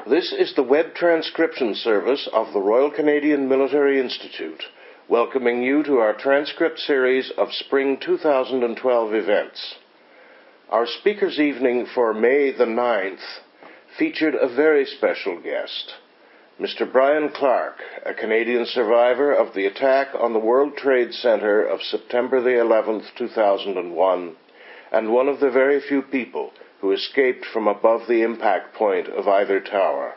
This is the web transcription service of the Royal Canadian Military Institute, welcoming you to our transcript series of Spring 2012 events. Our speakers' evening for May the 9th featured a very special guest, Mr. Brian Clark, a Canadian survivor of the attack on the World Trade Center of September the 11th, 2001, and one of the very few people who escaped from above the impact point of either tower.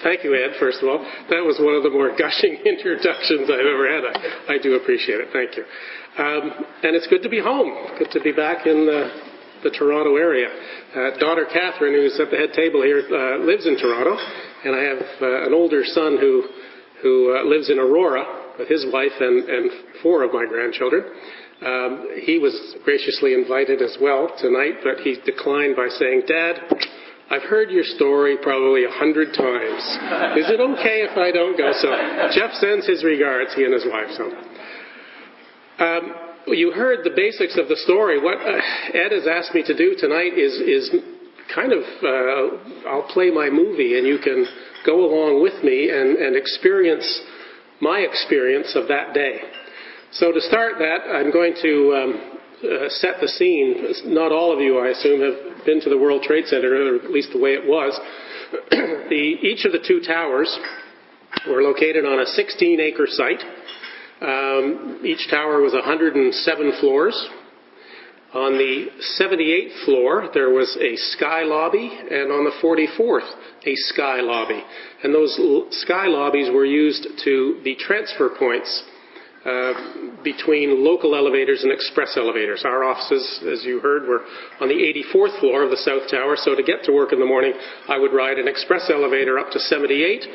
Thank you, Ed, first of all. That was one of the more gushing introductions I've ever had. I do appreciate it. Thank you. And it's good to be home. Good to be back in the Toronto area. Daughter Catherine, who's at the head table here, lives in Toronto, and I have an older son who lives in Aurora with his wife and 4 of my grandchildren. He was graciously invited as well tonight, but he declined by saying, "Dad, I've heard your story probably 100 times. Is it okay if I don't go?" So Jeff sends his regards, he and his wife. So you heard the basics of the story. What Ed has asked me to do tonight is kind of, I'll play my movie and you can go along with me and experience my experience of that day. So to start that, I'm going to set the scene. Not all of you, I assume, have been to the World Trade Center, or at least the way it was. Each of the 2 towers were located on a 16-acre site. Each tower was 107 floors. On the 78th floor, there was a sky lobby, and on the 44th, a sky lobby. And those sky lobbies were used to be transfer points between local elevators and express elevators. Our offices, as you heard, were on the 84th floor of the South Tower, so to get to work in the morning, I would ride an express elevator up to 78,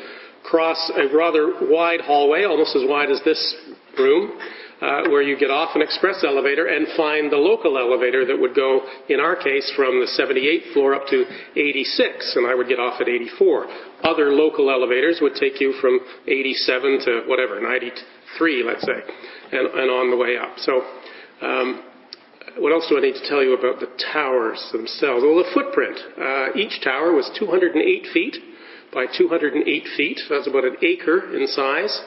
cross a rather wide hallway, almost as wide as this room, where you get off an express elevator and find the local elevator that would go, in our case, from the 78th floor up to 86, and I would get off at 84. Other local elevators would take you from 87 to whatever, 93, let's say, and on the way up. So what else do I need to tell you about the towers themselves? Well, the footprint. Each tower was 208 feet by 208 feet. So that's about an acre in size.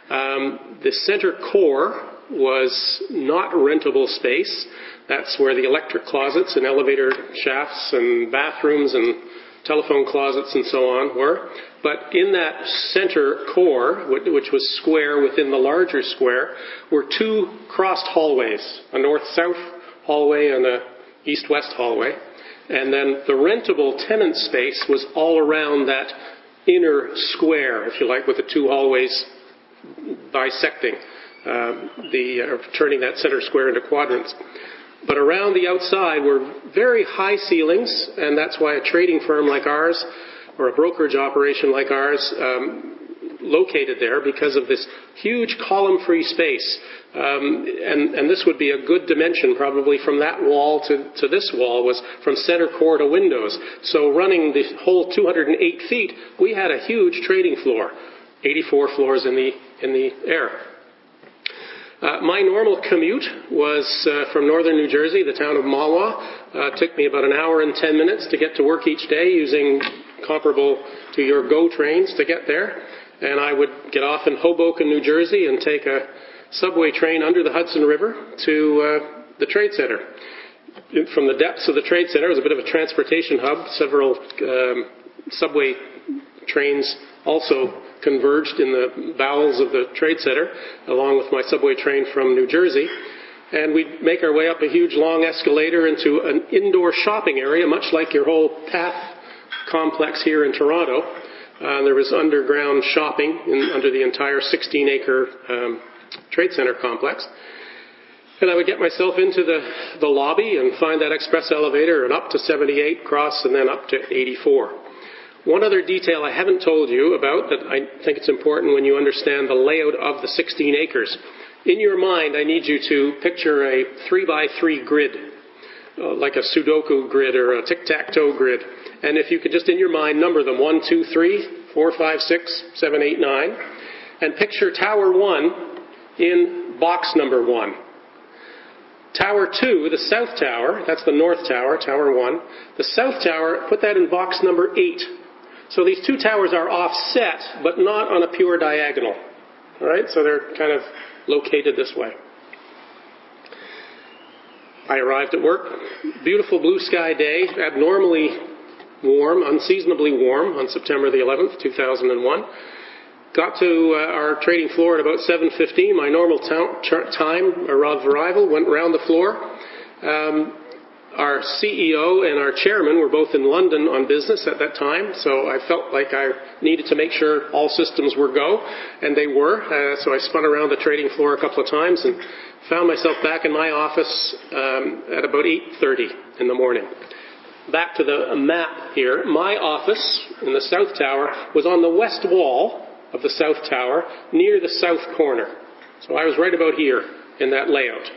The center core was not rentable space. That's where the electric closets and elevator shafts and bathrooms and telephone closets and so on were. But in that center core, which was square within the larger square, were 2 crossed hallways, a north-south hallway and a east-west hallway. And then the rentable tenant space was all around that inner square, if you like, with the 2 hallways bisecting, turning that center square into quadrants. But around the outside were very high ceilings, and that's why a trading firm like ours, or a brokerage operation like ours, located there, because of this huge column-free space. And this would be a good dimension, probably from that wall to this wall, was from center core to windows. So running the whole 208 feet, we had a huge trading floor, 84 floors in the air. My normal commute was from northern New Jersey, the town of Mahwah. It took me about an hour and 10 minutes to get to work each day, using comparable to your GO trains to get there. And I would get off in Hoboken, New Jersey, and take a subway train under the Hudson River to the Trade Center. From the depths of the Trade Center, it was a bit of a transportation hub. Several subway trains also converged in the bowels of the Trade Center, along with my subway train from New Jersey. And we'd make our way up a huge long escalator into an indoor shopping area, much like your whole PATH complex here in Toronto. There was underground shopping under the entire 16-acre Trade Center complex. And I would get myself into the lobby and find that express elevator and up to 78, cross, and then up to 84. One other detail I haven't told you about that I think it's important when you understand the layout of the 16 acres. In your mind, I need you to picture a 3x3 grid, like a Sudoku grid or a tic-tac-toe grid. And if you could just in your mind number them, 1, 2, 3, 4, 5, 6, 7, 8, 9, and picture Tower 1 in box number 1. Tower 2, the south tower, that's the north tower, Tower 1. The south tower, put that in box number 8. So these two towers are offset, but not on a pure diagonal. All right, so they're kind of located this way. I arrived at work, beautiful blue sky day, abnormally warm, unseasonably warm on September the 11th, 2001. Got to our trading floor at about 7:15. My normal time of arrival, went around the floor. Our CEO and our chairman were both in London on business at that time, so I felt like I needed to make sure all systems were go, and they were. So I spun around the trading floor a couple of times and found myself back in my office at about 8:30 in the morning. Back to the map here. My office in the south tower was on the west wall of the south tower, near the south corner. So I was right about here in that layout.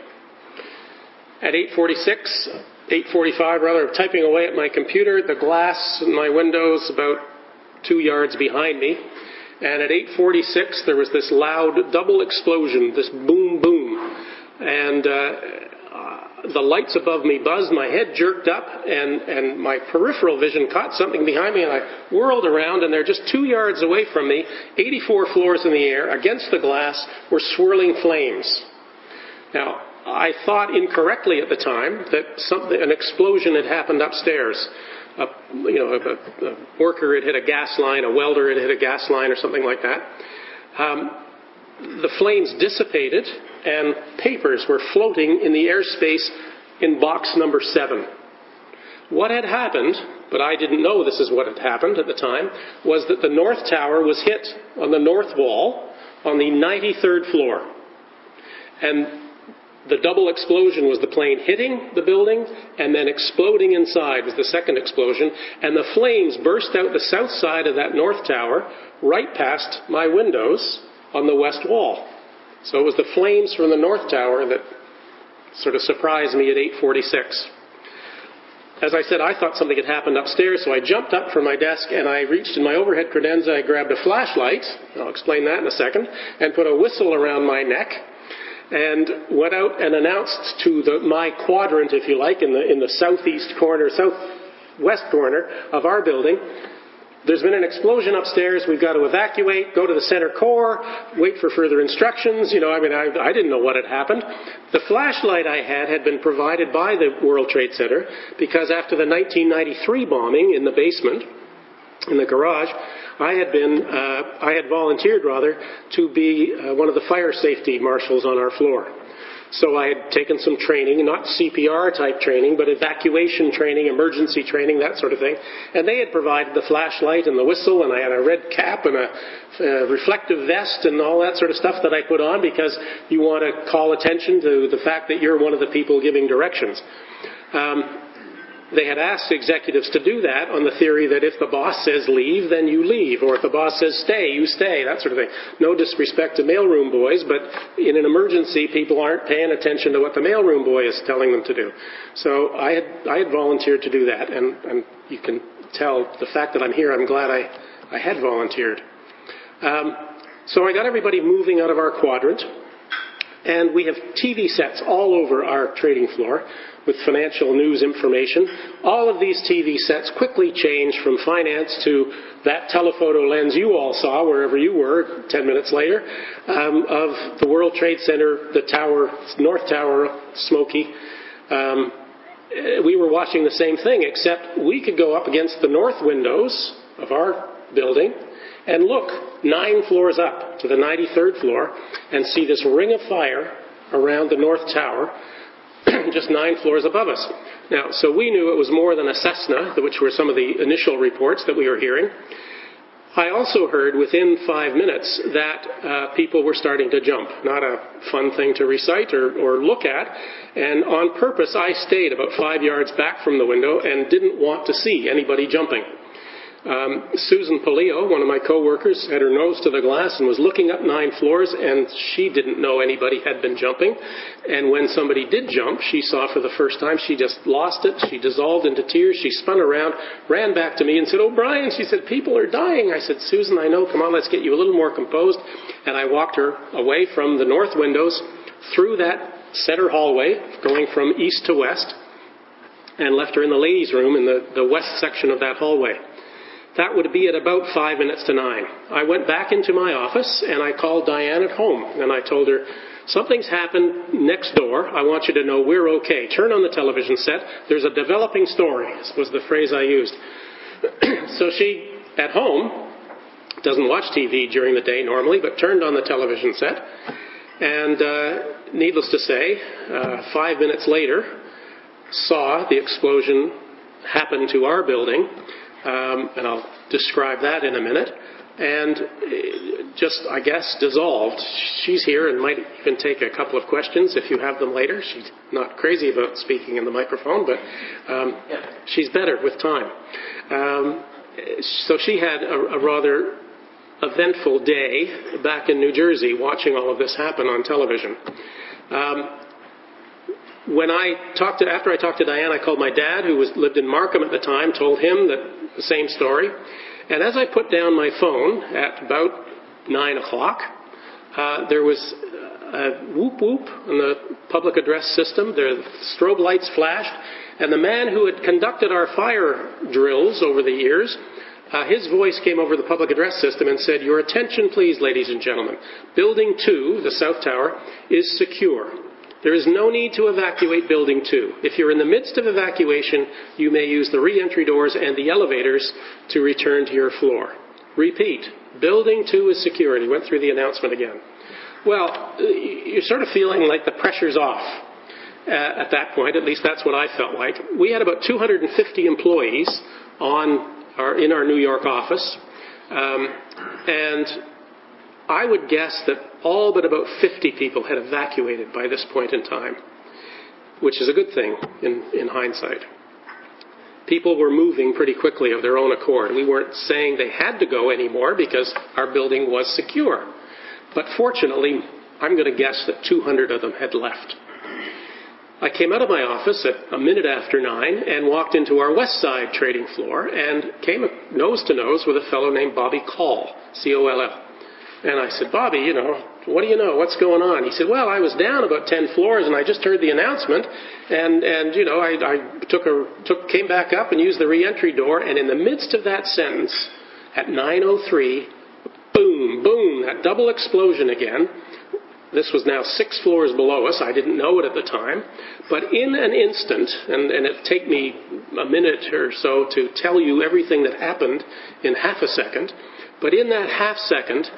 At 8:45 rather, typing away at my computer, the glass in my windows about 2 yards behind me. And at 8:46, there was this loud double explosion, this boom, boom. And the lights above me buzzed, my head jerked up, and my peripheral vision caught something behind me, and I whirled around, and they're just 2 yards away from me, 84 floors in the air, against the glass, were swirling flames. Now, I thought incorrectly at the time that an explosion had happened upstairs. A worker had hit a gas line, a welder had hit a gas line, or something like that. The flames dissipated, and papers were floating in the airspace in box number 7. What had happened, but I didn't know this is what had happened at the time, was that the north tower was hit on the north wall on the 93rd floor. And the double explosion was the plane hitting the building and then exploding inside was the second explosion. And the flames burst out the south side of that north tower right past my windows on the west wall. So it was the flames from the north tower that sort of surprised me at 8:46. As I said, I thought something had happened upstairs, so I jumped up from my desk and I reached in my overhead credenza, I grabbed a flashlight, I'll explain that in a second, and put a whistle around my neck and went out and announced to my quadrant, if you like, in the southwest corner of our building, there's been an explosion upstairs, we've got to evacuate, go to the center core, wait for further instructions. I didn't know what had happened. The flashlight I had been provided by the World Trade Center because after the 1993 bombing in the basement, in the garage, I had volunteered to be one of the fire safety marshals on our floor. So I had taken some training, not CPR type training, but evacuation training, emergency training, that sort of thing. And they had provided the flashlight and the whistle, and I had a red cap and a reflective vest and all that sort of stuff that I put on because you want to call attention to the fact that you're one of the people giving directions. They had asked executives to do that on the theory that if the boss says leave, then you leave, or if the boss says stay, you stay, that sort of thing. No disrespect to mailroom boys, but in an emergency, people aren't paying attention to what the mailroom boy is telling them to do. So I had volunteered to do that, and you can tell the fact that I'm here, I'm glad I had volunteered. So I got everybody moving out of our quadrant, and we have TV sets all over our trading floor with financial news information. All of these TV sets quickly changed from finance to that telephoto lens you all saw wherever you were 10 minutes later of the World Trade Center, the tower, North Tower, smoky. We were watching the same thing, except we could go up against the north windows of our building and look 9 floors up to the 93rd floor and see this ring of fire around the north tower just 9 floors above us. Now, so we knew it was more than a Cessna, which were some of the initial reports that we were hearing. I also heard within 5 minutes that people were starting to jump. Not a fun thing to recite or look at. And on purpose, I stayed about 5 yards back from the window and didn't want to see anybody jumping. Susan Polio, one of my co-workers, had her nose to the glass and was looking up 9 floors, and she didn't know anybody had been jumping. And when somebody did jump, she saw for the first time, she just lost it. She dissolved into tears. She spun around, ran back to me and said, "Oh, Brian," she said, "people are dying." I said, "Susan, I know. Come on, let's get you a little more composed." And I walked her away from the north windows, through that center hallway going from east to west and left her in the ladies' room in the west section of that hallway. That would be at about 9:05. I went back into my office and I called Diane at home and I told her, something's happened next door. I want you to know we're okay. Turn on the television set. There's a developing story, was the phrase I used. So she, at home, doesn't watch TV during the day normally, but turned on the television set. And needless to say, 5 minutes later, saw the explosion happen to our building. And I'll describe that in a minute. And just, I guess, dissolved. She's here and might even take a couple of questions if you have them later. She's not crazy about speaking in the microphone, but she's better with time. So she had a rather eventful day back in New Jersey watching all of this happen on television. After I talked to Diane, I called my dad, who lived in Markham at the time, told him the same story. And as I put down my phone at about 9:00, there was a whoop whoop on the public address system. The strobe lights flashed, and the man who had conducted our fire drills over the years, his voice came over the public address system and said, "Your attention, please, ladies and gentlemen. Building 2, the South Tower, is secure. There is no need to evacuate Building 2. If you're in the midst of evacuation, you may use the re-entry doors and the elevators to return to your floor. Repeat, Building 2 is secure." And he went through the announcement again. Well, you're sort of feeling like the pressure's off at that point. At least that's what I felt like. We had about 250 employees in our New York office. And I would guess that all but about 50 people had evacuated by this point in time, which is a good thing in hindsight. People were moving pretty quickly of their own accord. We weren't saying they had to go anymore because our building was secure. But fortunately, I'm going to guess that 200 of them had left. I came out of my office at 9:01 and walked into our West Side trading floor and came nose to nose with a fellow named Bobby Call, C-O-L-L. And I said, "Bobby, what do you know? What's going on?" He said, "Well, I was down about 10 floors and I just heard the announcement and I came back up and used the re-entry door, and in the midst of that sentence, at 9:03, boom, boom, that double explosion again." This was now 6 floors below us. I didn't know it at the time. But in an instant, and it'd take me a minute or so to tell you everything that happened in half a second, but in that half second,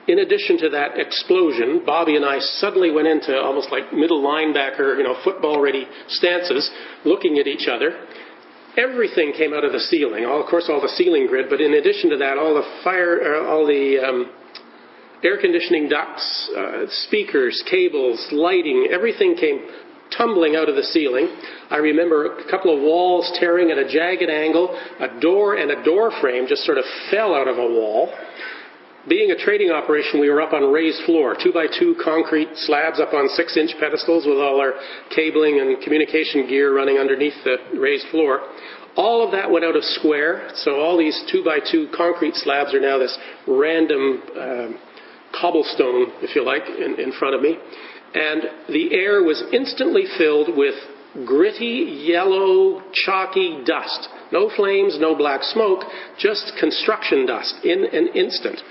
in addition to that explosion, Bobby and I suddenly went into almost like middle linebacker, football-ready stances, looking at each other. Everything came out of the ceiling. Of course, all the ceiling grid, but in addition to that, all the air conditioning ducts, speakers, cables, lighting, everything came tumbling out of the ceiling. I remember a couple of walls tearing at a jagged angle. A door and a door frame just sort of fell out of a wall. Being a trading operation, we were up on raised floor, 2x2 concrete slabs up on 6-inch pedestals with all our cabling and communication gear running underneath the raised floor. All of that went out of square, so all these 2x2 concrete slabs are now this random cobblestone, if you like, in front of me. And the air was instantly filled with gritty, yellow, chalky dust. No flames, no black smoke, just construction dust in an instant.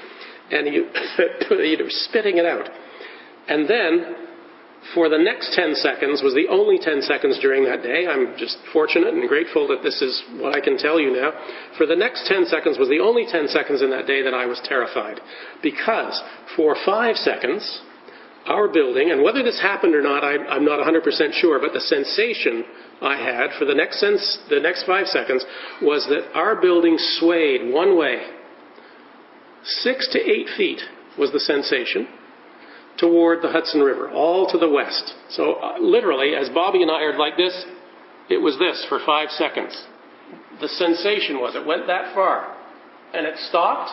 And you're spitting it out. And then, for the next 10 seconds, was the only 10 seconds during that day. I'm just fortunate and grateful that this is what I can tell you now. For the next 10 seconds was the only 10 seconds in that day that I was terrified. Because for 5 seconds, our building, and whether this happened or not, I'm not 100% sure, but the sensation I had for the next 5 seconds was that our building swayed one way. 6 to 8 feet was the sensation toward the Hudson River, all to the west. So literally, as Bobby and I are like this, it was this for 5 seconds. The sensation was it went that far, and it stopped,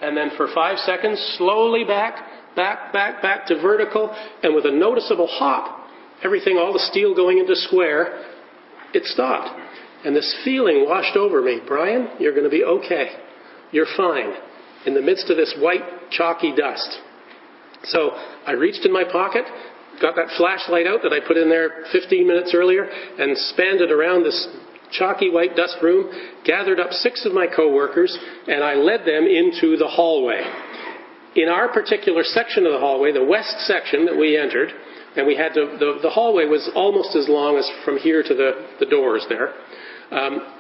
and then for 5 seconds, slowly back to vertical, and with a noticeable hop, everything, all the steel going into square, it stopped. And this feeling washed over me. "Brian, you're going to be okay. You're fine." In the midst of this white, chalky dust. So I reached in my pocket, got that flashlight out that I put in there 15 minutes earlier and spanned it around this chalky white dust room, gathered up 6 of my coworkers, and I led them into the hallway. In our particular section of the hallway, the west section that we entered, and we had to, the hallway was almost as long as from here to the doors there.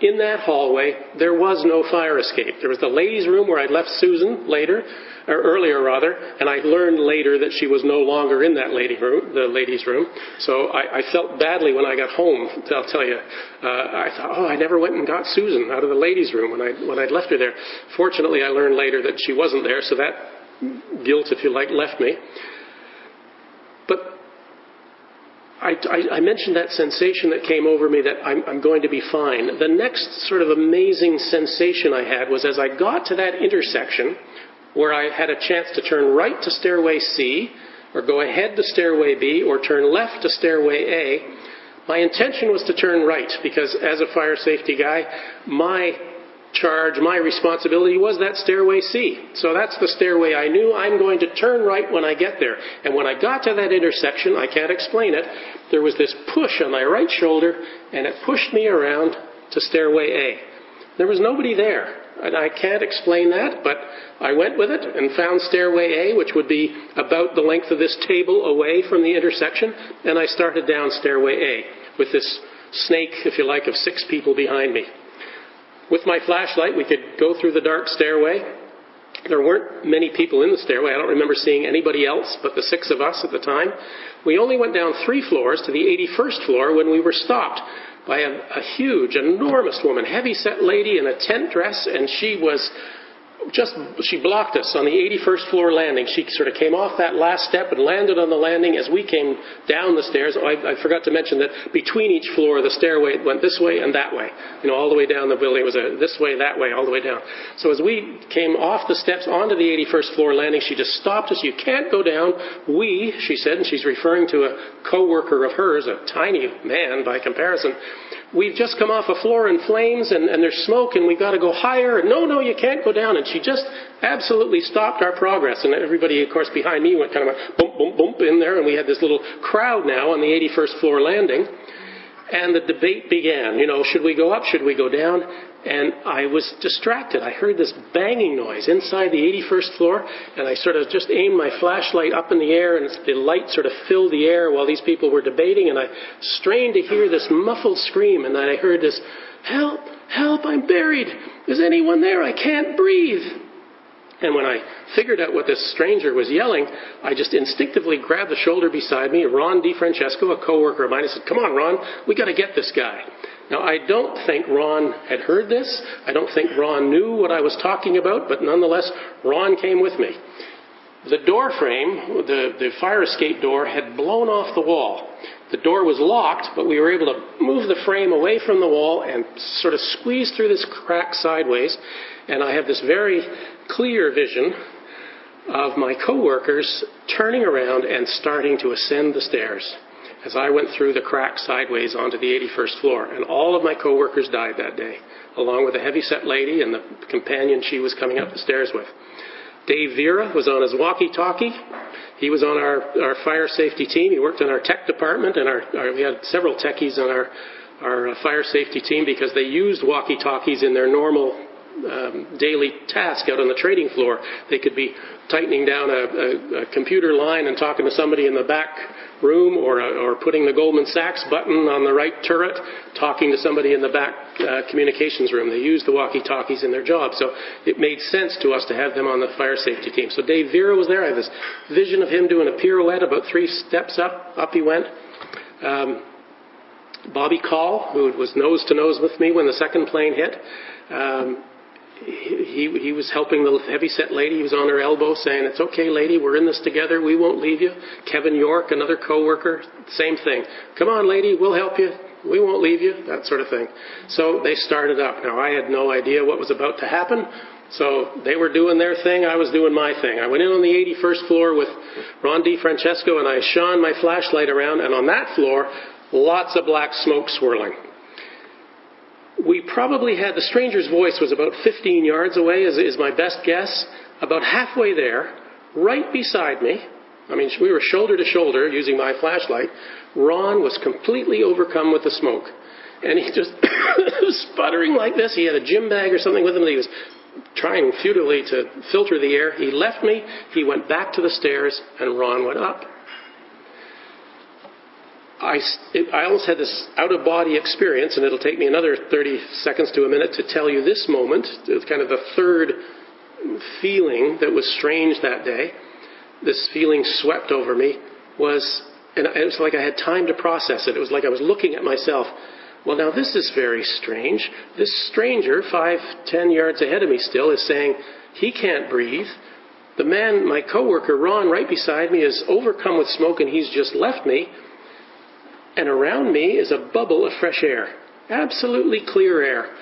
In that hallway, there was no fire escape. There was the ladies' room where I'd left Susan earlier, and I learned later that she was no longer in that the ladies' room. So I felt badly when I got home. I'll tell you, I thought, I never went and got Susan out of the ladies' room when I'd left her there. Fortunately, I learned later that she wasn't there, so that guilt, if you like, left me. But I mentioned that sensation that came over me that I'm going to be fine. The next sort of amazing sensation I had was as I got to that intersection where I had a chance to turn right to stairway C, or go ahead to stairway B, or turn left to stairway A, my intention was to turn right, because as a fire safety guy, my responsibility was that stairway C. So that's the stairway I knew. I'm going to turn right when I get there. And when I got to that intersection, I can't explain it, there was this push on my right shoulder, and it pushed me around to stairway A. There was nobody there. And I can't explain that, but I went with it and found stairway A, which would be about the length of this table away from the intersection, and I started down stairway A with this snake, if you like, of 6 people behind me. With my flashlight, we could go through the dark stairway. There weren't many people in the stairway. I don't remember seeing anybody else but the 6 of us at the time. We only went down 3 floors to the 81st floor when we were stopped by a huge, enormous woman, heavy-set lady in a tent dress, and she blocked us on the 81st floor landing. She sort of came off that last step and landed on the landing as we came down the stairs. I forgot to mention that between each floor, the stairway went this way and that way. All the way down the building. It was this way, that way, all the way down. So as we came off the steps onto the 81st floor landing, she just stopped us. You can't go down. She said, and she's referring to a co-worker of hers, a tiny man by comparison. We've just come off a floor in flames and there's smoke and we've got to go higher. No, you can't go down. And she just absolutely stopped our progress. And everybody, of course, behind me went kind of a bump, bump, bump in there. And we had this little crowd now on the 81st floor landing. And the debate began. Should we go up? Should we go down? And I was distracted. I heard this banging noise inside the 81st floor, and I sort of just aimed my flashlight up in the air, and the light sort of filled the air while these people were debating, and I strained to hear this muffled scream, and then I heard this, "Help! Help! I'm buried! Is anyone there? I can't breathe!" And when I figured out what this stranger was yelling, I just instinctively grabbed the shoulder beside me, Ron DiFrancesco, a coworker of mine. I said, "Come on, Ron, we got to get this guy." Now, I don't think Ron had heard this. I don't think Ron knew what I was talking about, but nonetheless, Ron came with me. The door frame, the fire escape door, had blown off the wall. The door was locked, but we were able to move the frame away from the wall and sort of squeeze through this crack sideways. And I have this very clear vision of my coworkers turning around and starting to ascend the stairs as I went through the crack sideways onto the 81st floor. And all of my coworkers died that day, along with a heavy-set lady and the companion she was coming up the stairs with. Dave Vera was on his walkie-talkie. He was on our fire safety team. He worked in our tech department, and we had several techies on our fire safety team because they used walkie-talkies in their normal daily task out on the trading floor. They could be tightening down a computer line and talking to somebody in the back room, or putting the Goldman Sachs button on the right turret, talking to somebody in the back communications room. They used the walkie-talkies in their job, so it made sense to us to have them on the fire safety team. So Dave Vera was there. I have this vision of him doing a pirouette about 3 steps up he went. Bobby Call, who was nose to nose with me when the second plane hit, he was helping the heavy-set lady. He was on her elbow saying, "It's okay, lady, we're in this together, we won't leave you." Kevin York, another co-worker, same thing. "Come on, lady, we'll help you, we won't leave you," that sort of thing. So they started up. Now, I had no idea what was about to happen, so they were doing their thing, I was doing my thing. I went in on the 81st floor with Ron DiFrancesco, and I shone my flashlight around, and on that floor, lots of black smoke swirling. We probably had, the stranger's voice was about 15 yards away, is my best guess. About halfway there, right beside me, I mean, we were shoulder to shoulder using my flashlight. Ron was completely overcome with the smoke. And he just was sputtering like this. He had a gym bag or something with him that he was trying futilely to filter the air. He left me. He went back to the stairs, and Ron went up. I almost had this out-of-body experience, and it'll take me another 30 seconds to a minute to tell you this moment. It was kind of the third feeling that was strange that day. This feeling swept over me and it was like I had time to process it. It was like I was looking at myself. Well, now this is very strange. This stranger, 5-10 yards ahead of me still, is saying he can't breathe. The man, my coworker, Ron, right beside me, is overcome with smoke, and he's just left me. And around me is a bubble of fresh air. Absolutely clear air.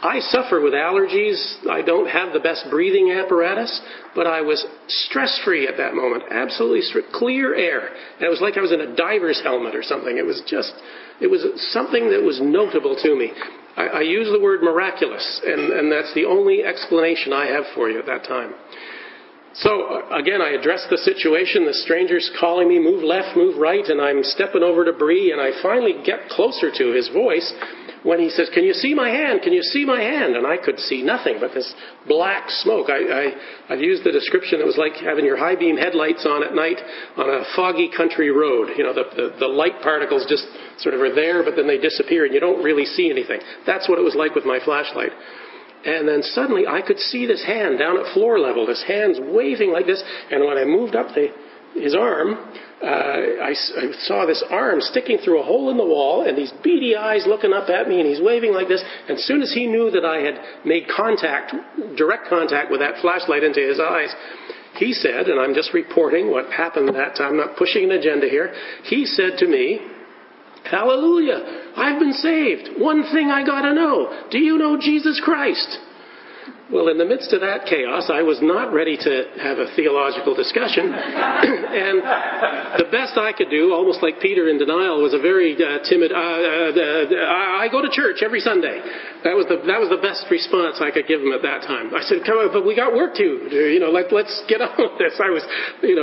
I suffer with allergies. I don't have the best breathing apparatus, but I was stress-free at that moment. Absolutely clear air. And it was like I was in a diver's helmet or something. It was something that was notable to me. I use the word miraculous, and that's the only explanation I have for you at that time. So, again, I addressed the situation. The stranger's calling me, move left, move right, and I'm stepping over debris, and I finally get closer to his voice when he says, "Can you see my hand? Can you see my hand?" And I could see nothing but this black smoke. I've used the description. It was like having your high beam headlights on at night on a foggy country road. You know, the light particles just sort of are there, but then they disappear, and you don't really see anything. That's what it was like with my flashlight. And then suddenly I could see this hand down at floor level, this hand's waving like this. And when I moved up his arm, I saw this arm sticking through a hole in the wall and these beady eyes looking up at me, and he's waving like this. And as soon as he knew that I had made direct contact with that flashlight into his eyes, he said, and I'm just reporting what happened that time, I'm not pushing an agenda here, he said to me, "Hallelujah, I've been saved. One thing I gotta know. Do you know Jesus Christ?" Well, in the midst of that chaos, I was not ready to have a theological discussion. And the best I could do, almost like Peter in denial, was a very timid, I go to church every Sunday. That was the best response I could give him at that time. I said, "Come on, but we got work to do. Let's get on with this." I was,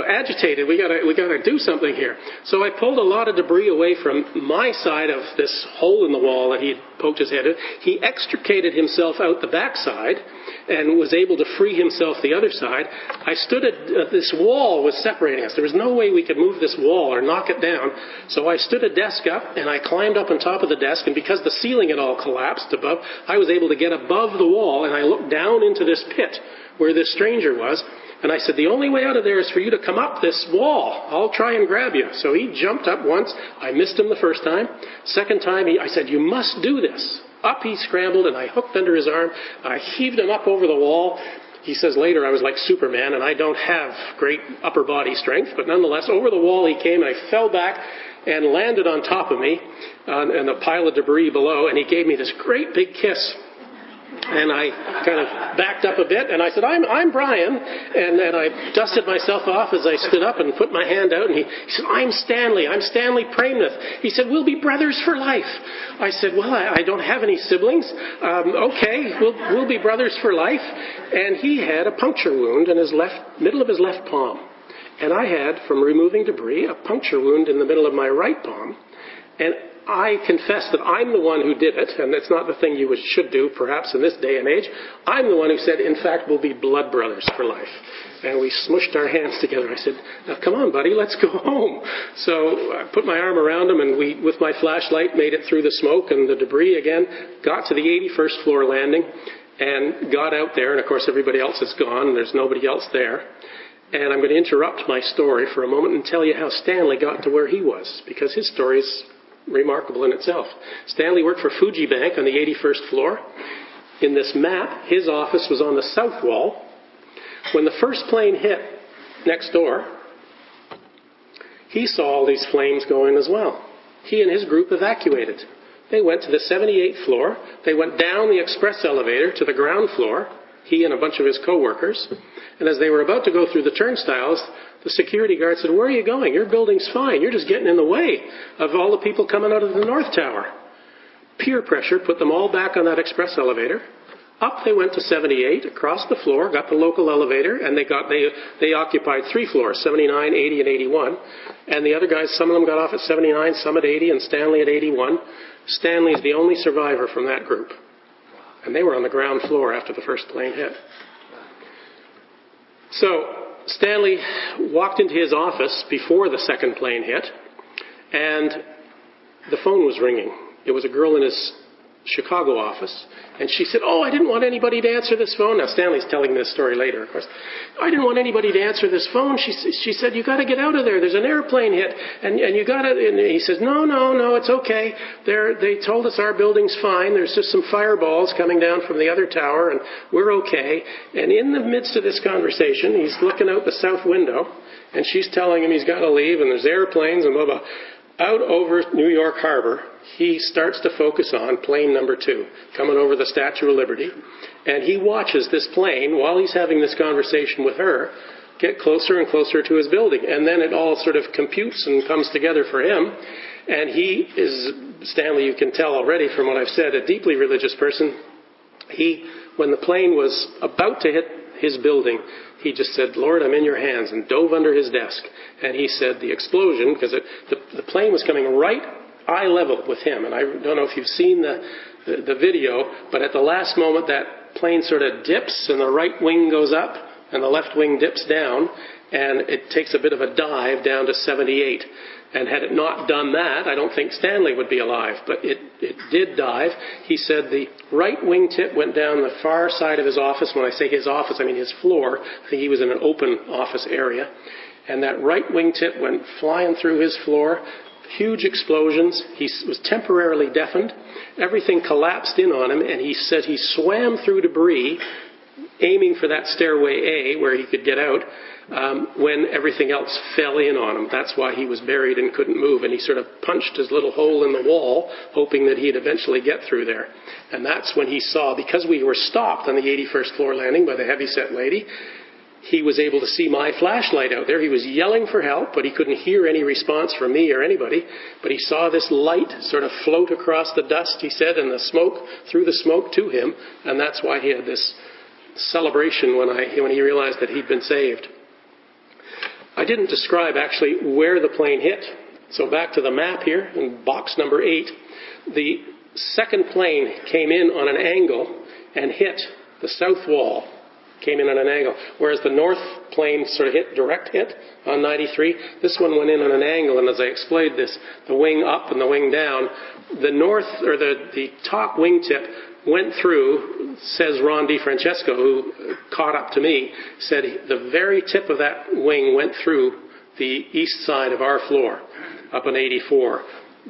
agitated. We gotta do something here. So I pulled a lot of debris away from my side of this hole in the wall that he had poked his head in. He extricated himself out the backside and was able to free himself the other side. I stood at this wall was separating us. There was no way we could move this wall or knock it down. So I stood a desk up, and I climbed up on top of the desk, and because the ceiling had all collapsed above, I was able to get above the wall, and I looked down into this pit where this stranger was. And I said, "The only way out of there is for you to come up this wall. I'll try and grab you." So he jumped up once. I missed him the first time. Second time, I said, "You must do this." Up he scrambled, and I hooked under his arm. I heaved him up over the wall. He says later I was like Superman, and I don't have great upper body strength, but nonetheless, over the wall he came, and I fell back and landed on top of me and a pile of debris below, and he gave me this great big kiss. And I kind of backed up a bit, and I said, I'm Brian. And then I dusted myself off as I stood up and put my hand out. And he said, I'm Stanley Pramath. He said, we'll be brothers for life. I said, well, I don't have any siblings. Okay, we'll be brothers for life. And he had a puncture wound in his middle of his left palm. And I had, from removing debris, a puncture wound in the middle of my right palm. And I confess that I'm the one who did it, and it's not the thing you should do, perhaps, in this day and age. I'm the one who said, in fact, we'll be blood brothers for life. And we smushed our hands together. I said, now, come on, buddy, let's go home. So I put my arm around him, and we, with my flashlight, made it through the smoke and the debris again, got to the 81st floor landing, and got out there. And, of course, everybody else is gone, and there's nobody else there. And I'm going to interrupt my story for a moment and tell you how Stanley got to where he was, because his story is remarkable in itself. Stanley worked for Fuji Bank on the 81st floor. In this map, his office was on the south wall. When the first plane hit next door, he saw all these flames going as well. He and his group evacuated. They went to the 78th floor. They went down the express elevator to the ground floor, he and a bunch of his co-workers. And as they were about to go through the turnstiles, the security guard said, where are you going? Your building's fine. You're just getting in the way of all the people coming out of the North Tower. Peer pressure put them all back on that express elevator, Up they went to 78, across the floor, got the local elevator, and they occupied 3 floors, 79, 80, and 81. And the other guys, some of them got off at 79, some at 80, and Stanley at 81. Stanley is the only survivor from that group. And they were on the ground floor after the first plane hit. So Stanley walked into his office before the second plane hit, and the phone was ringing. It was a girl in his Chicago office, and she said, "Oh, I didn't want anybody to answer this phone." Now, Stanley's telling this story later, of course. "I didn't want anybody to answer this phone." She said, "You got to get out of there. There's an airplane hit, and you got to." And he says, "No, it's okay. They told us our building's fine. There's just some fireballs coming down from the other tower, and we're okay." And in the midst of this conversation, he's looking out the south window, and she's telling him he's got to leave, and there's airplanes and blah, blah. Out over New York Harbor, he starts to focus on plane number 2, coming over the Statue of Liberty. And he watches this plane, while he's having this conversation with her, get closer and closer to his building. And then it all sort of computes and comes together for him. And he is, Stanley, you can tell already from what I've said, a deeply religious person. When the plane was about to hit his building, he just said, "Lord, I'm in your hands," and dove under his desk. And he said the explosion, because the plane was coming right eye level with him. And I don't know if you've seen the video, but at the last moment that plane sort of dips and the right wing goes up and the left wing dips down, and it takes a bit of a dive down to 78. And had it not done that, I don't think Stanley would be alive. But it did dive. He said the right wingtip went down the far side of his office. When I say his office, I mean his floor. I think he was in an open office area. And that right wingtip went flying through his floor. Huge explosions. He was temporarily deafened. Everything collapsed in on him. And he said he swam through debris, aiming for that stairway A where he could get out, when everything else fell in on him. That's why he was buried and couldn't move. And he sort of punched his little hole in the wall, hoping that he'd eventually get through there. And that's when he saw, because we were stopped on the 81st floor landing by the heavyset lady, he was able to see my flashlight out there. He was yelling for help, but he couldn't hear any response from me or anybody. But he saw this light sort of float across the dust, he said, and the smoke, through the smoke to him. And that's why he had this celebration when he realized that he'd been saved. I didn't describe actually where the plane hit. So back to the map here in box number 8. The second plane came in on an angle and hit the south wall. Came in on an angle. Whereas the north plane sort of direct hit on 93. This one went in on an angle, and as I explained this, the wing up and the wing down, the north, or the top wingtip went through, says Ron DiFrancesco, who caught up to me, said the very tip of that wing went through the east side of our floor, up on 84.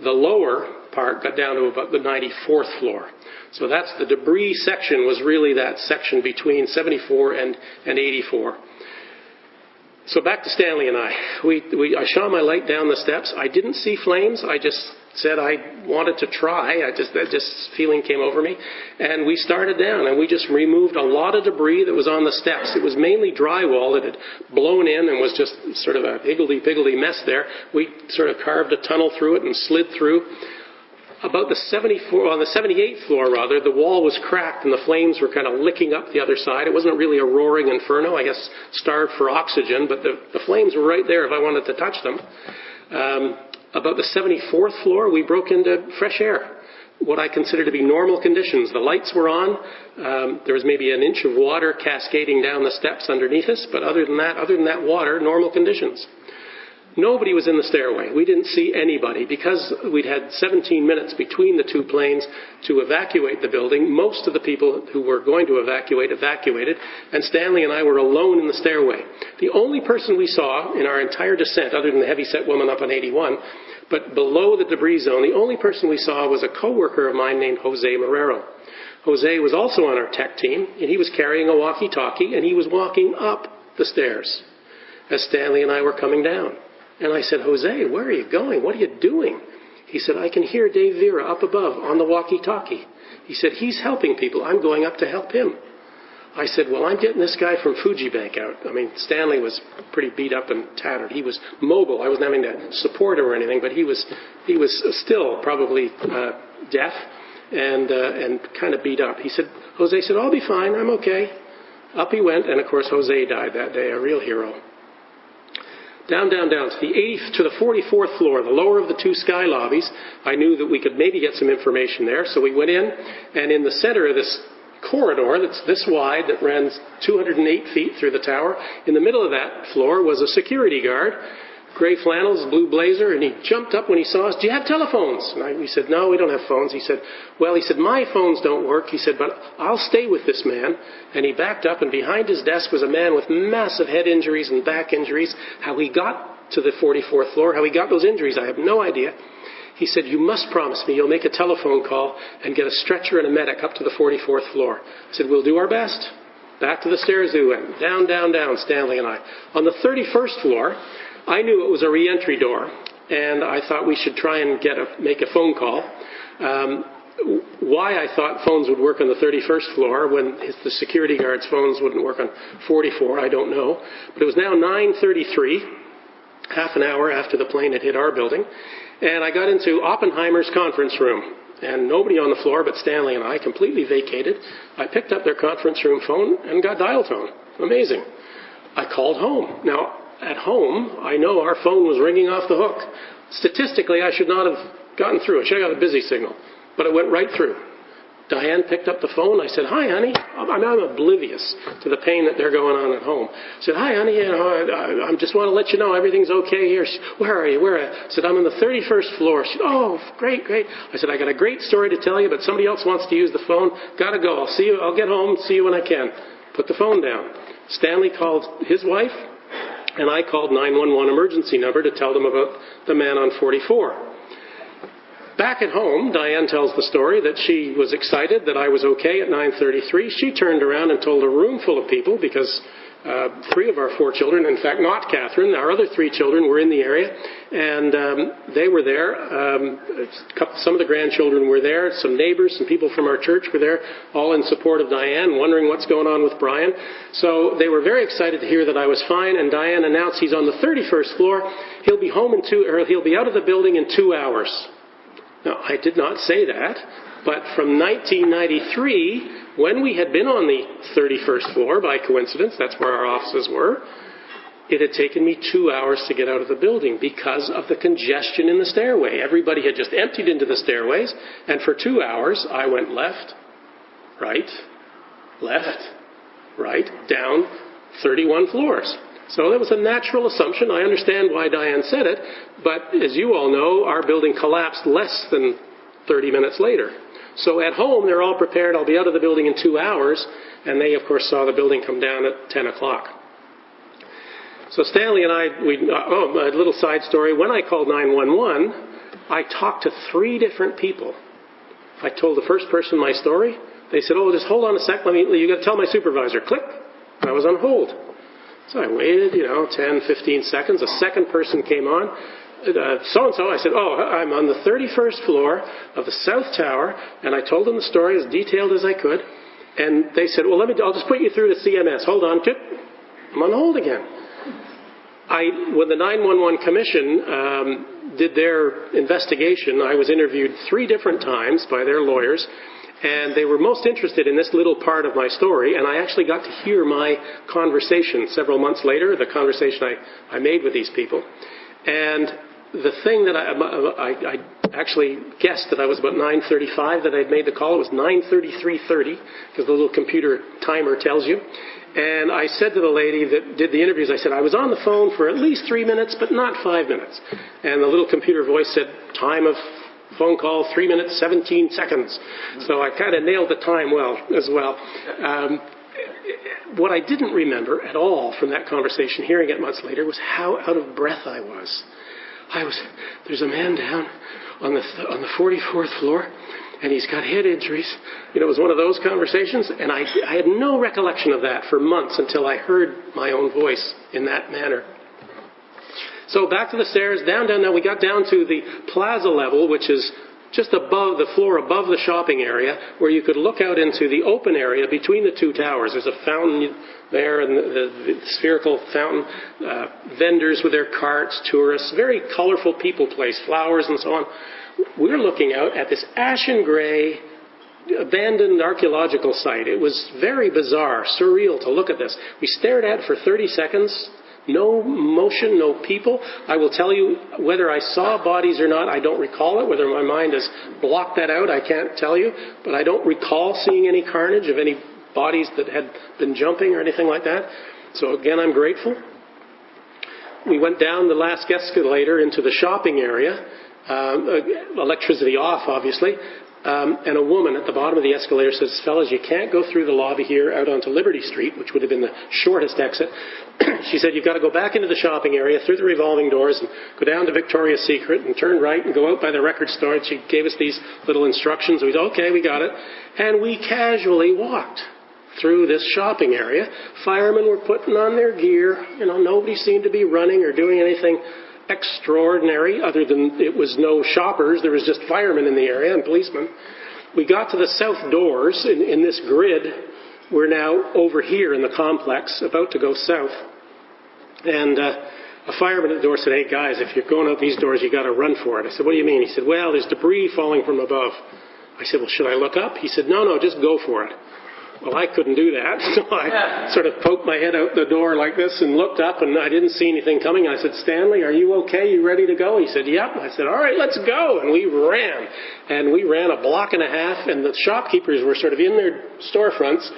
The lower part got down to about the 94th floor. So that's the debris section, was really that section between 74 and 84. So back to Stanley and I. I shone my light down the steps. I didn't see flames. I just said I wanted to try. That feeling came over me. And we started down, and we just removed a lot of debris that was on the steps. It was mainly drywall that had blown in and was just sort of a higgledy-piggledy mess there. We sort of carved a tunnel through it and slid through. About the 78th floor, the wall was cracked and the flames were kind of licking up the other side. It wasn't really a roaring inferno, I guess starved for oxygen, but the flames were right there if I wanted to touch them. About the 74th floor, we broke into fresh air, what I consider to be normal conditions. The lights were on. There was maybe an inch of water cascading down the steps underneath us, but other than that water, normal conditions. Nobody was in the stairway. We didn't see anybody. Because we'd had 17 minutes between the two planes to evacuate the building, most of the people who were going to evacuated, and Stanley and I were alone in the stairway. The only person we saw in our entire descent, other than the heavyset woman up on 81, but below the debris zone, the only person we saw was a coworker of mine named Jose Marrero. Jose was also on our tech team, and he was carrying a walkie-talkie, and he was walking up the stairs as Stanley and I were coming down. And I said, "Jose, where are you going? What are you doing?" He said, "I can hear Dave Vera up above on the walkie-talkie." He said, "He's helping people. I'm going up to help him." I said, "Well, I'm getting this guy from Fuji Bank out." I mean, Stanley was pretty beat up and tattered. He was mobile. I wasn't having to support him or anything, but he was still probably deaf. and kind of beat up. Jose said, I'll be fine, I'm okay. Up he went, and of course Jose died that day, a real hero. Down to the 44th floor, the lower of the two sky lobbies. I knew that we could maybe get some information there, so we went in, and in the center of this corridor that's this wide, that ran 208 feet through the tower, in the middle of that floor was a security guard, gray flannels, blue blazer, and he jumped up when he saw us. Do you have telephones? And we said, no, we don't have phones. He said, my phones don't work. He said, but I'll stay with this man. And he backed up, and behind his desk was a man with massive head injuries and back injuries. How he got to the 44th floor, how he got those injuries, I have no idea. He said, you must promise me you'll make a telephone call and get a stretcher and a medic up to the 44th floor. I said, we'll do our best. Back to the stairs we went. Down, Stanley and I. On the 31st floor, I knew it was a re-entry door, and I thought we should try and make a phone call. Why I thought phones would work on the 31st floor when the security guard's phones wouldn't work on 44, I don't know. But it was now 9:33, half an hour after the plane had hit our building, and I got into Oppenheimer's conference room, and nobody on the floor but Stanley and I, completely vacated. I picked up their conference room phone and got dial tone. Amazing. I called home. Now, at home, I know our phone was ringing off the hook. Statistically, I should not have gotten through. I should have got a busy signal. But it went right through. Diane picked up the phone. I said, hi, honey. I'm oblivious to the pain that they're going on at home. I said, hi, honey. I just want to let you know everything's okay here. She said, where are you? I said, I'm on the 31st floor. She said, oh, great. I said, I got a great story to tell you, but somebody else wants to use the phone. Gotta go. I'll see you. I'll get home. See you when I can. Put the phone down. Stanley called his wife, and I called 911 emergency number to tell them about the man on 44. Back at home, Diane tells the story that she was excited that I was okay at 9:33. She turned around and told a room full of people, because 3 of our 4 children, in fact not Catherine, our other 3 children were in the area, and they were there. Some of the grandchildren were there, some neighbors, some people from our church were there, all in support of Diane, wondering what's going on with Brian. So they were very excited to hear that I was fine, and Diane announced he's on the 31st floor. He'll be home he'll be out of the building in 2 hours. Now, I did not say that, but from 1993, when we had been on the 31st floor, by coincidence, that's where our offices were, it had taken me 2 hours to get out of the building because of the congestion in the stairway. Everybody had just emptied into the stairways, and for 2 hours, I went left, right, down 31 floors. So that was a natural assumption. I understand why Diane said it, but as you all know, our building collapsed less than 30 minutes later. So at home, they're all prepared. I'll be out of the building in 2 hours, and they, of course, saw the building come down at 10 o'clock. So Stanley and I, a little side story. When I called 911, I talked to 3 different people. I told the first person my story. They said, oh, just hold on a sec. You got to tell my supervisor. Click. I was on hold. So I waited, 10, 15 seconds. A second person came on. So-and-so, I said, I'm on the 31st floor of the South Tower, and I told them the story as detailed as I could. And they said, well, I'll just put you through to CMS. Hold on. I'm on hold again. When the 911 Commission did their investigation, I was interviewed 3 different times by their lawyers, and they were most interested in this little part of my story, and I actually got to hear my conversation several months later, the conversation I made with these people. And the thing that I actually guessed that I was about 9:35 that I'd made the call. It was 9:33:30, because the little computer timer tells you. And I said to the lady that did the interviews, I said, I was on the phone for at least 3 minutes, but not 5 minutes. And the little computer voice said, time of phone call, 3 minutes, 17 seconds. So I kind of nailed the time as well. What I didn't remember at all from that conversation, hearing it months later, was how out of breath I was. There's a man down on the 44th floor, and he's got head injuries. It was one of those conversations, and I had no recollection of that for months until I heard my own voice in that manner. So back to the stairs, down. Now we got down to the plaza level, which is just above the floor, above the shopping area, where you could look out into the open area between the 2 towers. There's a fountain there, and the spherical fountain, vendors with their carts, tourists, very colorful people place, flowers and so on. We're looking out at this ashen gray abandoned archaeological site. It was very bizarre, surreal to look at this. We stared at it for 30 seconds. No motion, no people. I will tell you, whether I saw bodies or not, I don't recall it. Whether my mind has blocked that out, I can't tell you. But I don't recall seeing any carnage of any bodies that had been jumping or anything like that. So again, I'm grateful. We went down the last escalator into the shopping area, electricity off, obviously. And a woman at the bottom of the escalator says, fellas, you can't go through the lobby here out onto Liberty Street, which would have been the shortest exit. She said, you've got to go back into the shopping area through the revolving doors and go down to Victoria's Secret and turn right and go out by the record store. And she gave us these little instructions. We said, okay, we got it. And we casually walked through this shopping area. Firemen were putting on their gear. Nobody seemed to be running or doing anything extraordinary, other than it was no shoppers. There was just firemen in the area and policemen. We got to the south doors in this grid. We're now over here in the complex, about to go south. And a fireman at the door said, hey guys, if you're going out these doors, you got to run for it. I said, what do you mean? He said, well, there's debris falling from above. I said, well, should I look up? He said, no, just go for it. Well, I couldn't do that, so I sort of poked my head out the door like this and looked up, and I didn't see anything coming. I said, Stanley, are you okay? You ready to go? He said, yep. I said, all right, let's go. And we ran. And we ran a block and a half, and the shopkeepers were sort of in their storefronts.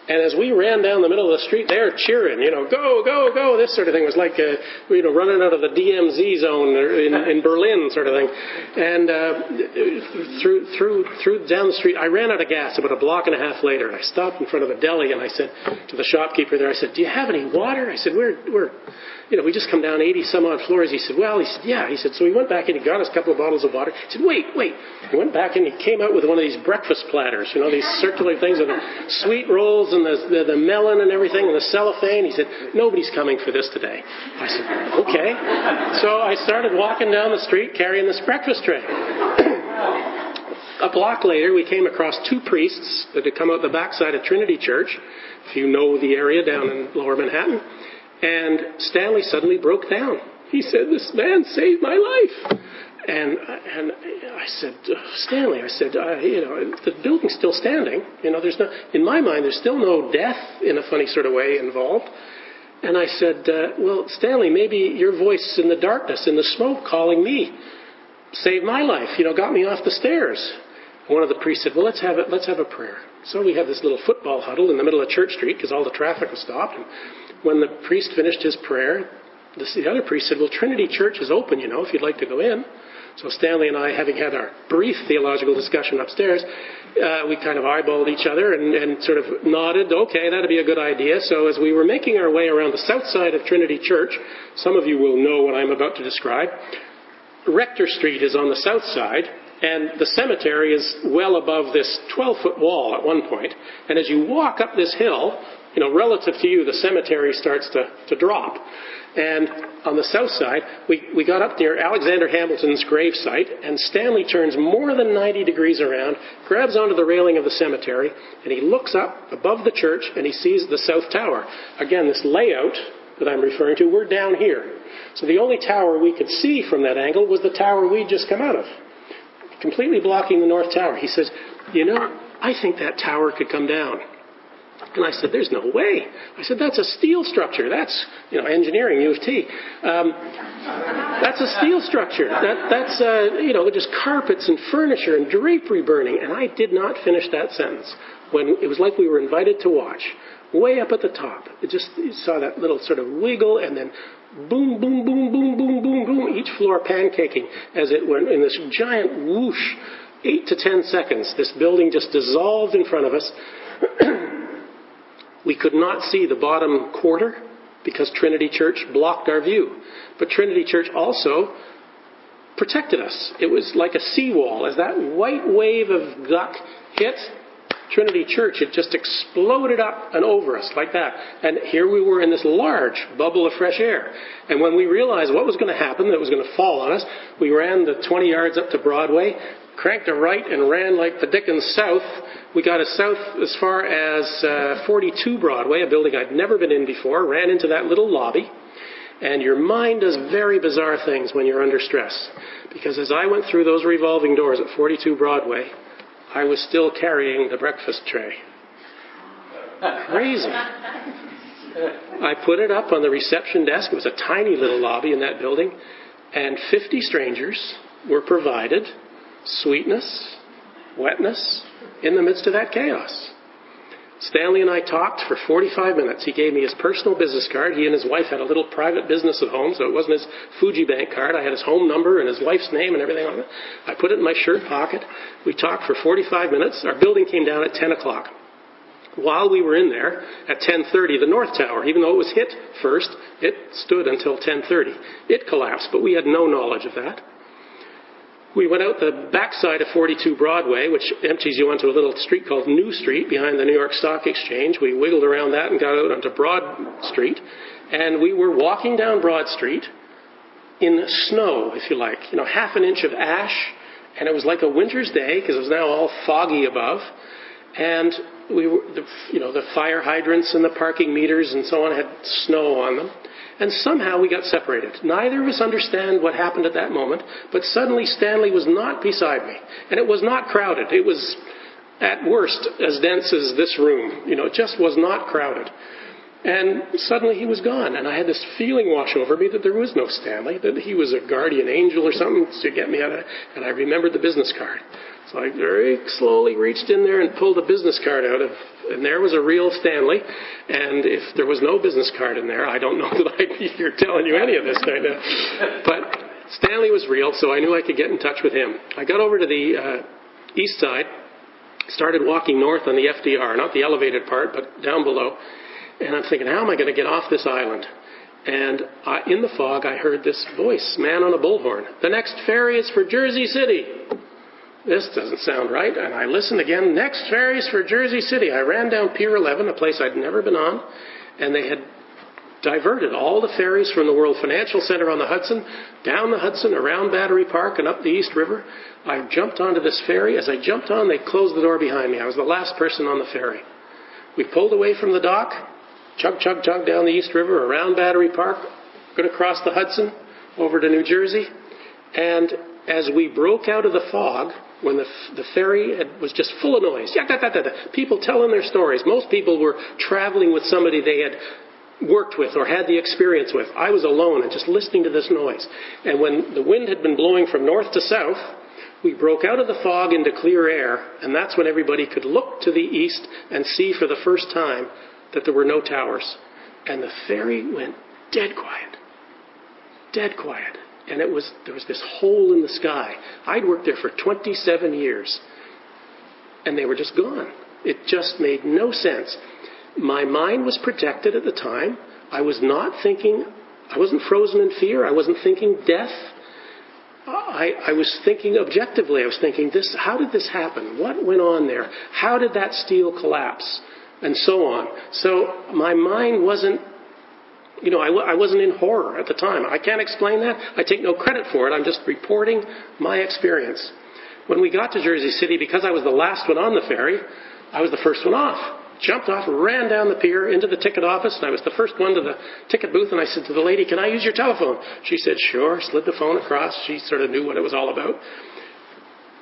And as we ran down the middle of the street, they were cheering, go, go, go. This sort of thing was like, running out of the DMZ zone in Berlin sort of thing. And through down the street, I ran out of gas about a block and a half later. And I stopped in front of a deli, and I said to the shopkeeper there, I said, do you have any water? I said, we just come down 80 some odd floors. He said, yeah. He said, so he went back and he got us a couple of bottles of water. He said, wait. He went back and he came out with one of these breakfast platters, these circular things with the sweet rolls and the melon and everything and the cellophane. He said, nobody's coming for this today. I said, okay. So I started walking down the street carrying this breakfast tray. A block later, we came across two priests that had come out the backside of Trinity Church, if you know the area down in Lower Manhattan. And Stanley suddenly broke down. He said, this man saved my life. And I said, Stanley, the building's still standing. In my mind, there's still no death in a funny sort of way involved. And I said, well, Stanley, maybe your voice in the darkness, in the smoke, calling me, saved my life, got me off the stairs. One of the priests said, well, let's have a prayer. So we have this little football huddle in the middle of Church Street because all the traffic was stopped. And when the priest finished his prayer, the other priest said, well, Trinity Church is open, if you'd like to go in. So Stanley and I, having had our brief theological discussion upstairs, we kind of eyeballed each other and sort of nodded, okay, that'd be a good idea. So as we were making our way around the south side of Trinity Church, some of you will know what I'm about to describe. Rector Street is on the south side, and the cemetery is well above this 12-foot wall at one point. And as you walk up this hill, relative to you, the cemetery starts to drop. And on the south side, we got up near Alexander Hamilton's gravesite, and Stanley turns more than 90 degrees around, grabs onto the railing of the cemetery, and he looks up above the church, and he sees the south tower. Again, this layout that I'm referring to, we're down here. So the only tower we could see from that angle was the tower we'd just come out of, completely blocking the north tower. He says, I think that tower could come down. And I said, there's no way. I said, that's a steel structure. That's, engineering, U of T. That's a steel structure. That's just carpets and furniture and drapery burning. And I did not finish that sentence when it was like we were invited to watch. Way up at the top. You saw that little sort of wiggle and then boom, boom, boom, boom, boom, boom, boom, each floor pancaking as it went in this giant whoosh. 8 to 10 seconds, this building just dissolved in front of us. We could not see the bottom quarter because Trinity Church blocked our view. But Trinity Church also protected us. It was like a seawall. As that white wave of guck hit Trinity Church, it just exploded up and over us like that. And here we were in this large bubble of fresh air. And when we realized what was going to happen, that was going to fall on us, we ran the 20 yards up to Broadway, cranked a right and ran like the dickens south. We got south as far as 42 Broadway, a building I'd never been in before, ran into that little lobby. And your mind does very bizarre things when you're under stress. Because as I went through those revolving doors at 42 Broadway, I was still carrying the breakfast tray. Crazy. I put it up on the reception desk. It was a tiny little lobby in that building. And 50 strangers were provided sweetness, wetness, in the midst of that chaos. Stanley and I talked for 45 minutes. He gave me his personal business card. He and his wife had a little private business at home, so it wasn't his Fuji Bank card. I had his home number and his wife's name and everything on it. I put it in my shirt pocket. We talked for 45 minutes. Our building came down at 10 o'clock. While we were in there, at 10:30, the North Tower, even though it was hit first, it stood until 10:30. It collapsed, but we had no knowledge of that. We went out the backside of 42 Broadway, which empties you onto a little street called New Street behind the New York Stock Exchange. We wiggled around that and got out onto Broad Street. And we were walking down Broad Street in snow, if you like, half an inch of ash. And it was like a winter's day because it was now all foggy above. And we were, the fire hydrants and the parking meters and so on had snow on them. And somehow we got separated. Neither of us understand what happened at that moment, but suddenly Stanley was not beside me. And it was not crowded. It was, at worst, as dense as this room. It just was not crowded. And suddenly he was gone. And I had this feeling wash over me that there was no Stanley, that he was a guardian angel or something to get me out of it. And I remembered the business card. So I very slowly reached in there and pulled a business card out and there was a real Stanley. And if there was no business card in there, I don't know that I'd be here telling you any of this right now. But Stanley was real, so I knew I could get in touch with him. I got over to the east side, started walking north on the FDR, not the elevated part, but down below. And I'm thinking, how am I going to get off this island? And in the fog, I heard this voice, man on a bullhorn. The next ferry is for Jersey City. This doesn't sound right. And I listened again. Next ferry is for Jersey City. I ran down Pier 11, a place I'd never been on, and they had diverted all the ferries from the World Financial Center on the Hudson, down the Hudson, around Battery Park, and up the East River. I jumped onto this ferry. As I jumped on, they closed the door behind me. I was the last person on the ferry. We pulled away from the dock, chug, chug, chug down the East River, around Battery Park, going to cross the Hudson, over to New Jersey. And as we broke out of the fog, when the ferry was just full of noise, people telling their stories. Most people were traveling with somebody they had worked with or had the experience with. I was alone and just listening to this noise. And when the wind had been blowing from north to south, we broke out of the fog into clear air, and that's when everybody could look to the east and see for the first time that there were no towers. And the ferry went dead quiet. Dead quiet. And there was this hole in the sky. I'd worked there for 27 years. And they were just gone. It just made no sense. My mind was protected at the time. I was not thinking, I wasn't frozen in fear. I wasn't thinking death. I was thinking objectively. I was thinking, how did this happen? What went on there? How did that steel collapse? And so on. So my mind wasn't, I wasn't in horror at the time. I can't explain that. I take no credit for it. I'm just reporting my experience. When we got to Jersey City, because I was the last one on the ferry, I was the first one off. Jumped off, ran down the pier into the ticket office, and I was the first one to the ticket booth, and I said to the lady, can I use your telephone? She said, sure, slid the phone across. She sort of knew what it was all about.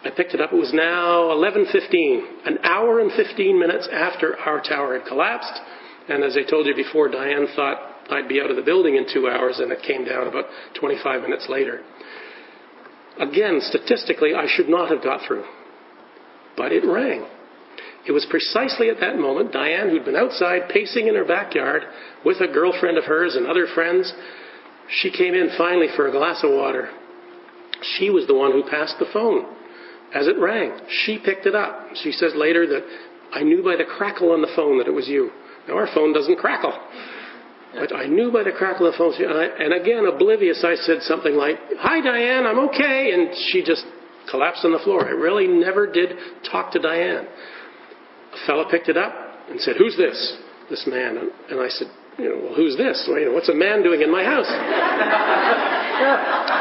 I picked it up. It was now 11:15, an hour and 15 minutes after our tower had collapsed. And as I told you before, Diane thought I'd be out of the building in 2 hours, and it came down about 25 minutes later. Again, statistically, I should not have got through. But it rang. It was precisely at that moment, Diane, who'd been outside pacing in her backyard with a girlfriend of hers and other friends, she came in finally for a glass of water. She was the one who passed the phone. As it rang, she picked it up. She says later that I knew by the crackle on the phone that it was you. Now, our phone doesn't crackle. But I knew by the crackle of the phone. And again, oblivious, I said something like, hi, Diane, I'm okay. And she just collapsed on the floor. I really never did talk to Diane. A fellow picked it up and said, who's this? This man. And I said, well, who's this? Well, what's a man doing in my house?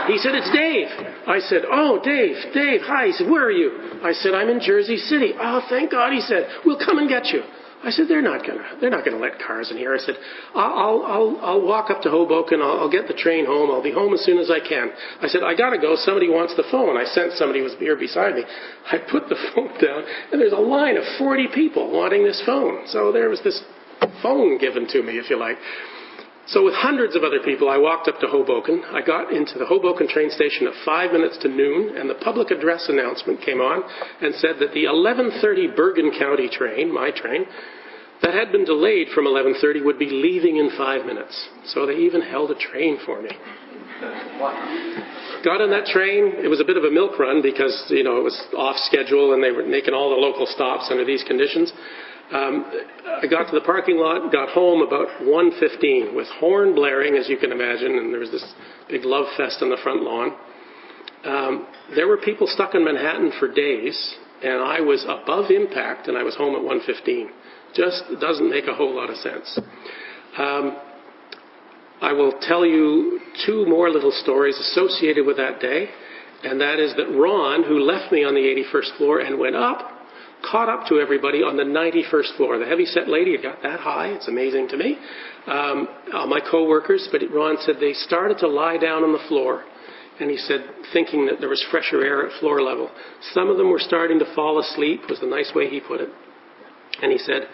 He said, it's Dave. I said, oh, Dave, hi. He said, where are you? I said, I'm in Jersey City. Oh, thank God, he said, we'll come and get you. I said, they're not gonna let cars in here. I said, I'll walk up to Hoboken. I'll get the train home. I'll be home as soon as I can. I said, I gotta go. Somebody wants the phone. I sensed somebody was here beside me. I put the phone down, and there's a line of 40 people wanting this phone. So there was this phone given to me, if you like. So with hundreds of other people, I walked up to Hoboken. I got into the Hoboken train station at 5 minutes to noon, and the public address announcement came on and said that the 11:30 Bergen County train, my train, that had been delayed from 11:30 would be leaving in 5 minutes. So they even held a train for me. Got on that train. It was a bit of a milk run because, it was off schedule and they were making all the local stops under these conditions. I got to the parking lot, got home about 1:15 with horn blaring, as you can imagine, and there was this big love fest on the front lawn. There were people stuck in Manhattan for days, and I was above impact, and I was home at 1:15. Just doesn't make a whole lot of sense. I will tell you two more little stories associated with that day, and that is that Ron, who left me on the 81st floor and went up, caught up to everybody on the 91st floor. The heavyset lady had got that high. It's amazing to me. My co-workers, but Ron said they started to lie down on the floor. And he said, thinking that there was fresher air at floor level. Some of them were starting to fall asleep, was the nice way he put it. And he said,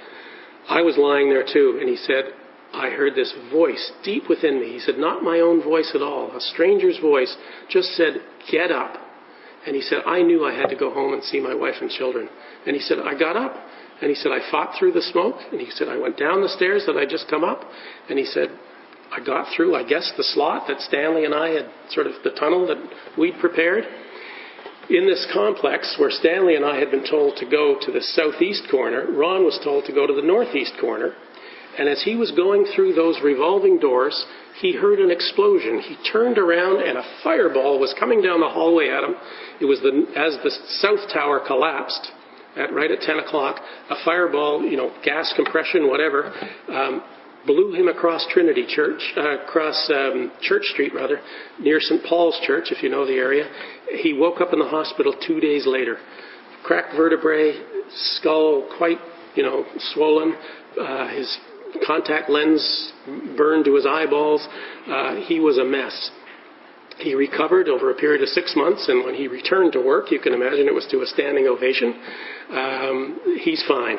I was lying there too. And he said, I heard this voice deep within me. He said, not my own voice at all. A stranger's voice just said, get up. And he said, I knew I had to go home and see my wife and children. And he said, I got up. And he said, I fought through the smoke. And he said, I went down the stairs that I'd just come up. And he said, I got through, I guess, the slot that Stanley and I had, sort of the tunnel that we'd prepared. In this complex where Stanley and I had been told to go to the southeast corner, Ron was told to go to the northeast corner. And as he was going through those revolving doors, he heard an explosion. He turned around and a fireball was coming down the hallway at him. It was as the south tower collapsed, right at 10 o'clock, a fireball, gas compression, whatever, blew him across Trinity Church, Church Street, near St. Paul's Church, if you know the area. He woke up in the hospital 2 days later. Cracked vertebrae, skull quite, swollen, his contact lens burned to his eyeballs. He was a mess. He recovered over a period of 6 months, and when he returned to work, you can imagine it was to a standing ovation. He's fine.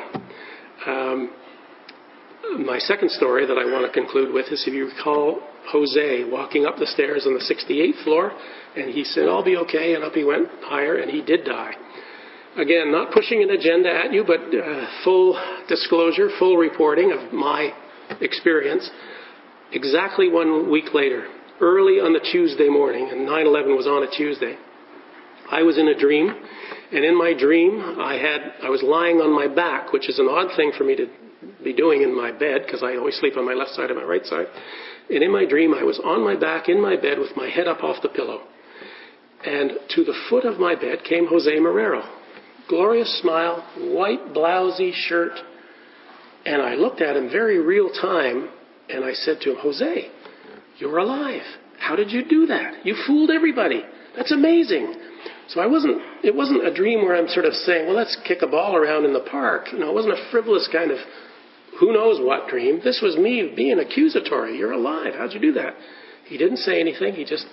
My second story that I want to conclude with is, if you recall, Jose walking up the stairs on the 68th floor, and he said, I'll be okay, and up he went higher, and he did die. Again, not pushing an agenda at you, but full disclosure, full reporting of my experience. Exactly 1 week later, early on the Tuesday morning, and 9/11 was on a Tuesday, I was in a dream, and in my dream, I was lying on my back, which is an odd thing for me to be doing in my bed, because I always sleep on my left side and my right side. And in my dream, I was on my back in my bed with my head up off the pillow. And to the foot of my bed came Jose Marrero. Glorious smile, white blousey shirt. And I looked at him very real time, and I said to him, Jose, you're alive. How did you do that? You fooled everybody. That's amazing. So it wasn't a dream where I'm sort of saying, well, let's kick a ball around in the park. It wasn't a frivolous kind of who knows what dream. This was me being accusatory. You're alive. How'd you do that? He didn't say anything. He just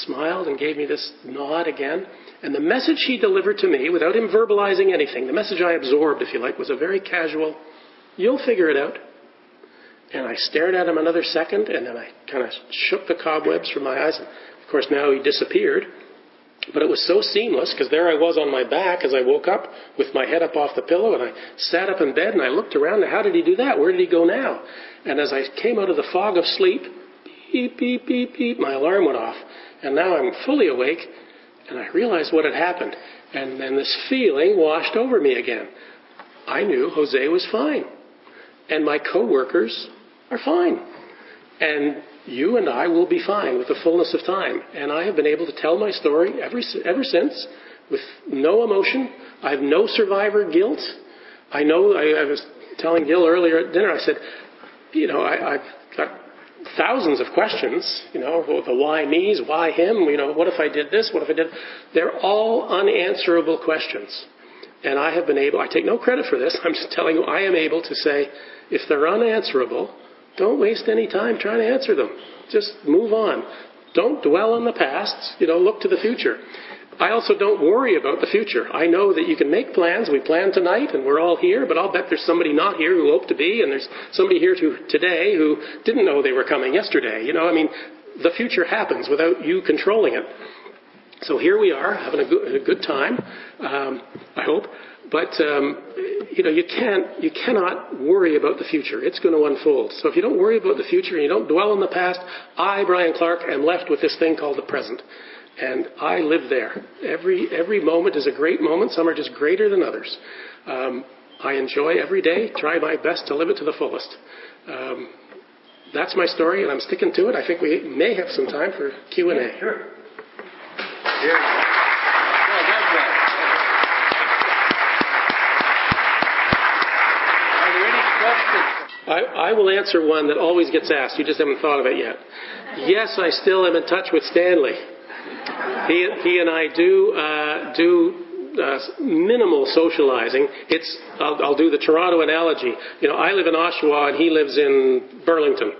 smiled and gave me this nod again. And the message he delivered to me, without him verbalizing anything, the message I absorbed, if you like, was a very casual, you'll figure it out. And I stared at him another second, and then I kind of shook the cobwebs from my eyes. And of course, now he disappeared. But it was so seamless, because there I was on my back as I woke up with my head up off the pillow, and I sat up in bed and I looked around, and how did he do that? Where did he go now? And as I came out of the fog of sleep, beep, beep, beep, beep, my alarm went off. And now I'm fully awake, and I realized what had happened. And then this feeling washed over me again. I knew Jose was fine. And my co-workers are fine. And you and I will be fine with the fullness of time. And I have been able to tell my story ever since with no emotion. I have no survivor guilt. I was telling Gil earlier at dinner, I said, I've got thousands of questions, the why me's, why him, what if I did this, what if I did... They're all unanswerable questions. And I have been able, I take no credit for this, I'm just telling you, I am able to say, if they're unanswerable, don't waste any time trying to answer them. Just move on. Don't dwell on the past, look to the future. I also don't worry about the future. I know that you can make plans. We plan tonight and we're all here, but I'll bet there's somebody not here who hoped to be, and there's somebody here today who didn't know they were coming yesterday. The future happens without you controlling it. So here we are, having a good time, I hope. But, you cannot worry about the future. It's going to unfold. So if you don't worry about the future and you don't dwell on the past, I, Brian Clark, am left with this thing called the present. And I live there. Every moment is a great moment. Some are just greater than others. I enjoy every day, try my best to live it to the fullest. That's my story, and I'm sticking to it. I think we may have some time for Q&A. Yeah, sure. Yeah. Are there any questions? I will answer one that always gets asked. You just haven't thought of it yet. Yes, I still am in touch with Stanley. He and I do minimal socializing. I'll do the Toronto analogy. I live in Oshawa and he lives in Burlington,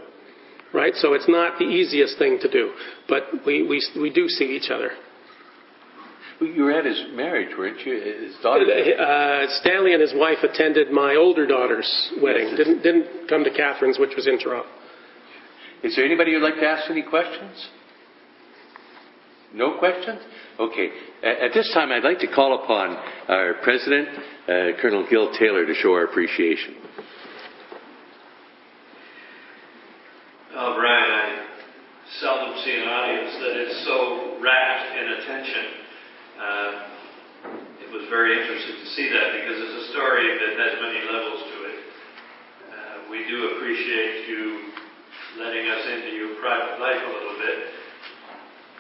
right? So it's not the easiest thing to do, but we do see each other. You were at his marriage, weren't you? His daughter. Stanley and his wife attended my older daughter's wedding. Didn't come to Catherine's, which was in Toronto. Is there anybody who'd like to ask any questions? No questions? Okay. At this time, I'd like to call upon our president, Colonel Gil Taylor, to show our appreciation. Oh, Brian, I seldom see an audience that is so rapt in attention. It was very interesting to see that because it's a story that has many levels to it. We do appreciate you letting us into your private life a little bit.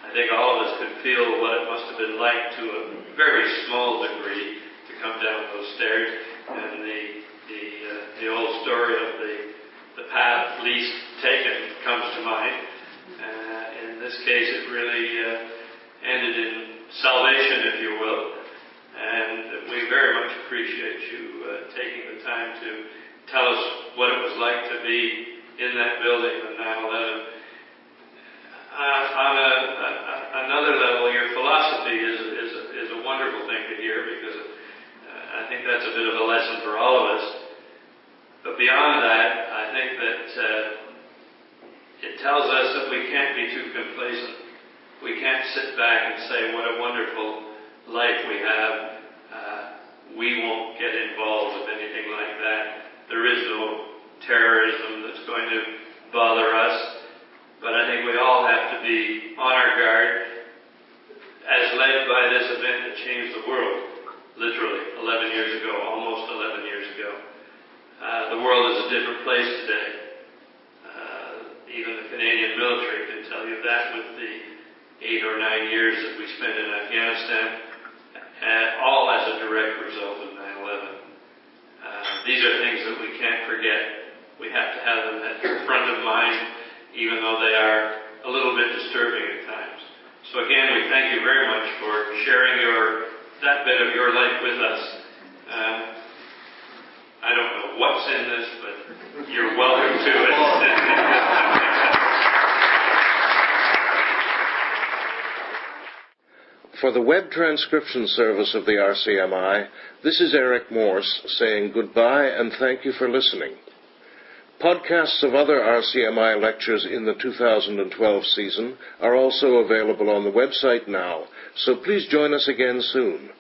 I think all of us could feel what it must have been like to a very small degree to come down those stairs. And the old story of the path least taken comes to mind. In this case, it really ended in salvation, if you will. And we very much appreciate you taking the time to tell us what it was like to be in that building on 9/11. On another level, your philosophy is a wonderful thing to hear because I think that's a bit of a lesson for all of us. But beyond that, I think that it tells us that we can't be too complacent. We can't sit back and say what a wonderful life we have. We won't get involved with anything like that. There is no terrorism that's going to bother us. But I think we all have to be on our guard as led by this event that changed the world, literally, 11 years ago, almost 11 years ago. The world is a different place today. Even the Canadian military can tell you that with the 8 or 9 years that we spent in Afghanistan, all as a direct result of 9/11. These are things that we can't forget. We have to have them at the front of mind, even though they are a little bit disturbing at times. So again, we thank you very much for sharing that bit of your life with us. I don't know what's in this, but you're welcome to it. For the web transcription service of the RCMI, this is Eric Morse saying goodbye and thank you for listening. Podcasts of other RCMI lectures in the 2012 season are also available on the website now, so please join us again soon.